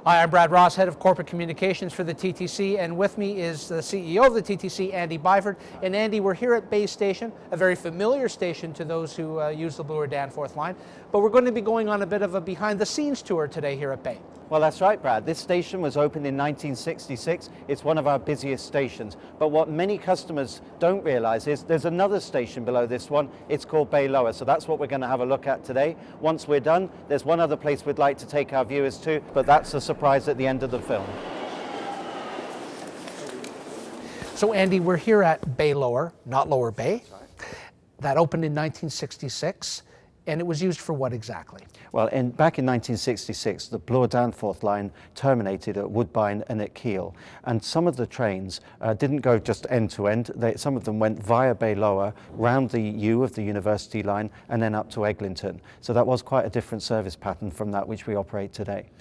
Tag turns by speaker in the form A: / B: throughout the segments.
A: Hi, I'm Brad Ross, Head of Corporate Communications for the TTC, and with me is the CEO of the TTC, Andy Byford. And Andy, we're here at Bay Station, a very familiar station to those who use the Bloor Danforth line, but we're going to be going on a bit of a behind-the-scenes tour today here at Bay.
B: Well, that's right, Brad. This station was opened in 1966. It's one of our busiest stations. But what many customers don't realize is there's another station below this one. It's called Bay Lower. So that's what we're going to have a look at today. Once we're done, there's one other place we'd like to take our viewers to, but that's a surprise at the end of the film.
A: So Andy, we're here at Bay Lower, not Lower Bay. That opened in 1966. And it was used for what exactly?
B: Well, back in 1966, the Bloor Danforth line terminated at Woodbine and at Kiel. And some of the trains didn't go just end to end. Some of them went via Bay Lower, round the U of the University line, and then up to Eglinton. So that was quite a different service pattern from that which we operate today.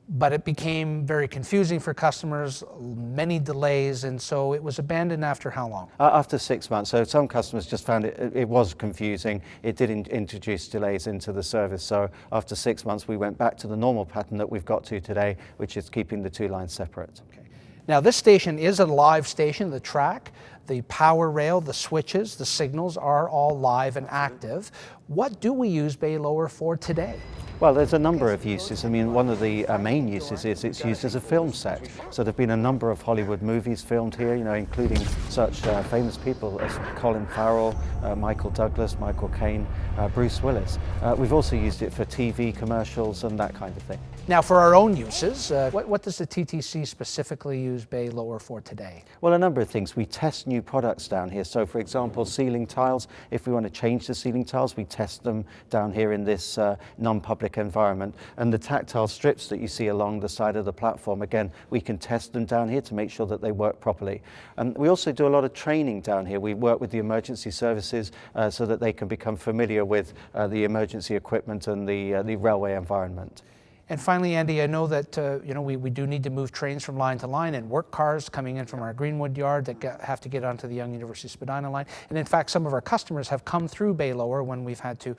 A: But it became very confusing for customers, many delays, and so it was abandoned after how long?
B: After 6 months. So some customers just found it was confusing. It did introduce delays into the service. So after 6 months, we went back to the normal pattern that we've got to today, which is keeping the two lines separate.
A: Okay. Now this station is a live station. The track, the power rail, the switches, the signals are all live and active. What do we use Bay Lower for today?
B: Well, there's a number of uses. I mean, one of the main uses is it's used as a film set. So there have been a number of Hollywood movies filmed here, including such famous people as Colin Farrell, Michael Douglas, Michael Caine, Bruce Willis. We've also used it for TV commercials and that kind of thing.
A: Now, for our own uses, what does the TTC specifically use Bay Lower for today?
B: Well, a number of things. We test new products down here. So, for example, ceiling tiles. If we want to change the ceiling tiles, we test them down here in this non-public environment. And the tactile strips that you see along the side of the platform, again, we can test them down here to make sure that they work properly. And we also do a lot of training down here. We work with the emergency services so that they can become familiar with the emergency equipment and the railway environment.
A: And finally, Andy, I know that we do need to move trains from line to line, and work cars coming in from our Greenwood yard that have to get onto the Young University Spadina line. And in fact, some of our customers have come through Bay Lower when we've had to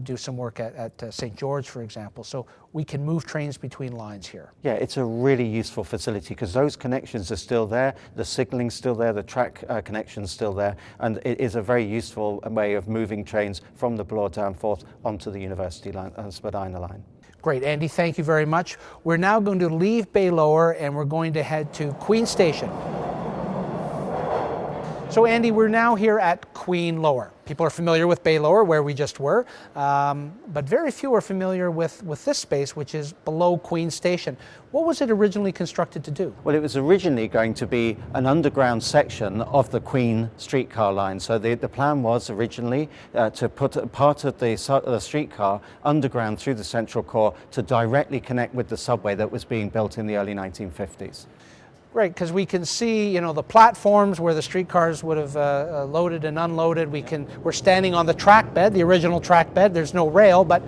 A: do some work at St. George, for example. So we can move trains between lines here.
B: Yeah, it's a really useful facility because those connections are still there, the signaling's still there, the track connection's still there, and it is a very useful way of moving trains from the Bloor Danforth onto the University line and Spadina line.
A: Great, Andy, thank you very much. We're now going to leave Bay Lower and we're going to head to Queen Station. So Andy, we're now here at Queen Lower. People are familiar with Bay Lower, where we just were, but very few are familiar with this space, which is below Queen Station. What was it originally constructed to do?
B: Well, it was originally going to be an underground section of the Queen streetcar line. So the plan was originally to put a part of the streetcar underground through the central core to directly connect with the subway that was being built in the early 1950s.
A: Right, because we can see, the platforms where the streetcars would have loaded and unloaded. We're standing on the track bed, the original track bed. There's no rail, but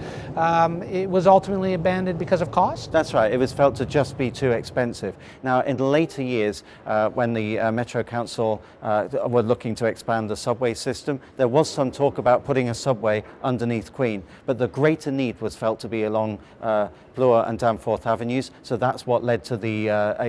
A: it was ultimately abandoned because of cost?
B: That's right. It was felt to just be too expensive. Now, in later years, when the Metro Council were looking to expand the subway system, there was some talk about putting a subway underneath Queen, but the greater need was felt to be along Bloor and Danforth Avenues, so that's what led to the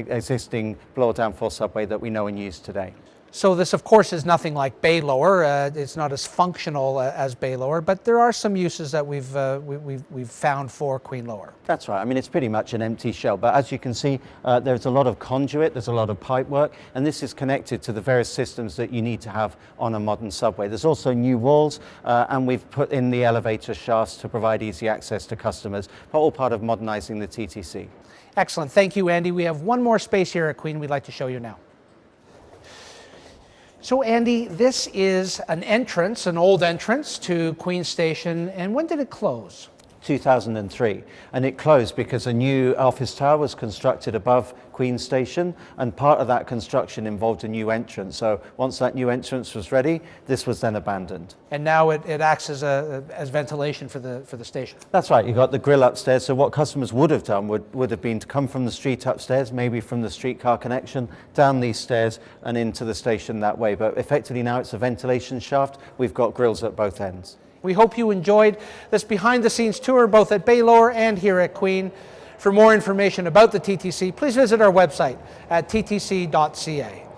B: existing Bloor Danforth subway that we know and use today.
A: So this, of course, is nothing like Bay Lower. It's not as functional as Bay Lower, but there are some uses that we've found for Queen Lower.
B: That's right. I mean, it's pretty much an empty shell, but as you can see, there's a lot of conduit, there's a lot of pipe work, and this is connected to the various systems that you need to have on a modern subway. There's also new walls, and we've put in the elevator shafts to provide easy access to customers, all part of modernizing the TTC.
A: Excellent. Thank you, Andy. We have one more space here at Queen we'd like to show you now. So Andy, this is an entrance, an old entrance to Queen Station, and when did it close?
B: 2003, and it closed because a new office tower was constructed above Queen Station, and part of that construction involved a new entrance. So once that new entrance was ready, this was then abandoned.
A: And now it acts as ventilation for the station.
B: That's right. You got the grill upstairs. So what customers would have done would have been to come from the street upstairs, maybe from the streetcar connection, down these stairs and into the station that way. But effectively now it's a ventilation shaft. We've got grills at both ends.
A: We hope you enjoyed this behind-the-scenes tour both at Bay Lower and here at Queen. For more information about the TTC, please visit our website at ttc.ca.